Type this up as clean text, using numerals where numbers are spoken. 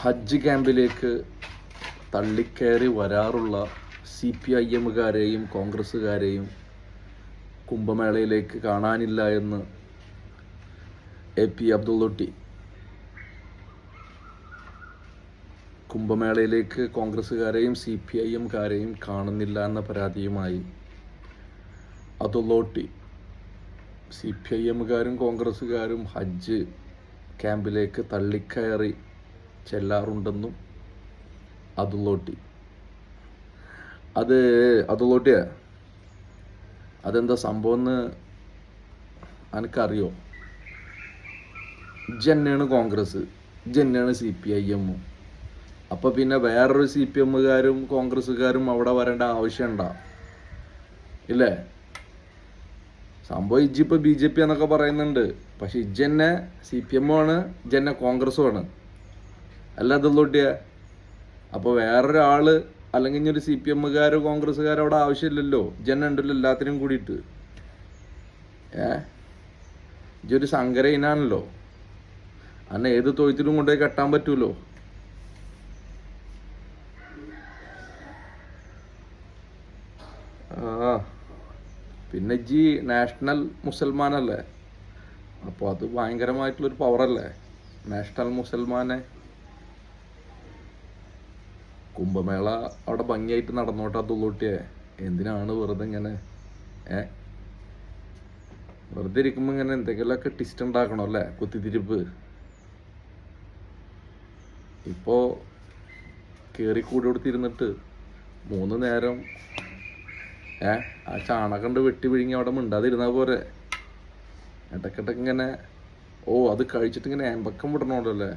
ഹജ്ജ് ക്യാമ്പിലേക്ക് തള്ളിക്കയറി വരാറുള്ള CPIM-കാരെയും കോൺഗ്രസ്സുകാരെയും കുംഭമേളയിലേക്ക് കാണാനില്ല എന്ന് AP അബ്ദുള്ളകുട്ടി. കുംഭമേളയിലേക്ക് കോൺഗ്രസ്സുകാരെയും CPIM-കാരെയും കാണുന്നില്ല എന്ന പരാതിയുമായി അബ്ദുള്ളകുട്ടി. CPIM-കാരും കോൺഗ്രസ്സുകാരും ഹജ്ജ് ക്യാമ്പിലേക്ക് തള്ളിക്കയറി ചെല്ലാറുണ്ടെന്നും അബ്ദുള്ളകുട്ടി. അബ്ദുള്ളകുട്ടിയെ, അതെന്താ സംഭവം എന്ന് എനിക്കറിയോ? ഇജ്ജന്നെയാണ് കോൺഗ്രസ്, ഇജ്ജന്നെയാണ് CPIM. അപ്പോൾ പിന്നെ വേറൊരു CPM-കാരും കോൺഗ്രസ്സുകാരും അവിടെ വരേണ്ട ആവശ്യമുണ്ടോ? ഇല്ലേ? സംഭവം ഇജ്ജിപ്പോൾ BJP എന്നൊക്കെ പറയുന്നുണ്ട്, പക്ഷെ ഇജ്ജന്നെ CPM-ആണ്, ഇജ്ജന്നെ കോൺഗ്രസ്സുമാണ്. അല്ല അബ്ദുള്ളകുട്ടിയെ? അപ്പോൾ വേറൊരാൾ അല്ലെങ്കിൽ ഇനി ഒരു CPM-കാരോ കോൺഗ്രസ്സുകാരോ അവിടെ ആവശ്യമില്ലല്ലോ, ഇജ്ജന്നെ ഉണ്ടല്ലോ എല്ലാത്തിനും കൂടിയിട്ട്. ഇജ്ജൊരു സങ്കരയിനാണല്ലോ, അന്നെ ഏത് തൊഴുത്തിലും കൊണ്ടുപോയി കെട്ടാൻ പറ്റൂലോ. പിന്നെ ഇജ്ജി നാഷണൽ മുസൽമാനല്ലേ, അപ്പോൾ അത് ഭയങ്കരമായിട്ടുള്ളൊരു പവറല്ലേ നാഷണൽ മുസൽമാനെ. കുംഭമേള അവിടെ ഭംഗിയായിട്ട് നടന്നോട്ടെ അബ്ദുള്ളകുട്ടിയെ, എന്തിനാണ് വെറുതെ ഇങ്ങനെ വെറുതെ ഇരിക്കുമ്പോൾ ഇങ്ങനെ എന്തെങ്കിലുമൊക്കെ ടിസ്റ്റ് ഉണ്ടാക്കണം അല്ലേ, കുത്തിത്തിരിപ്പ്. ഇപ്പോൾ കയറിക്കൂടി കൊടുത്തിരുന്നിട്ട് 3 നേരം ആ ചാണകണ്ട് വെട്ടി വിഴുങ്ങി അവിടെ മിണ്ടാതിരുന്നാൽ പോരെ. ഇടയ്ക്കിടയ്ക്ക് ഇങ്ങനെ അത് കഴിച്ചിട്ട് ഇങ്ങനെ ഏമ്പക്കം വിടണോണ്ടല്ലേ.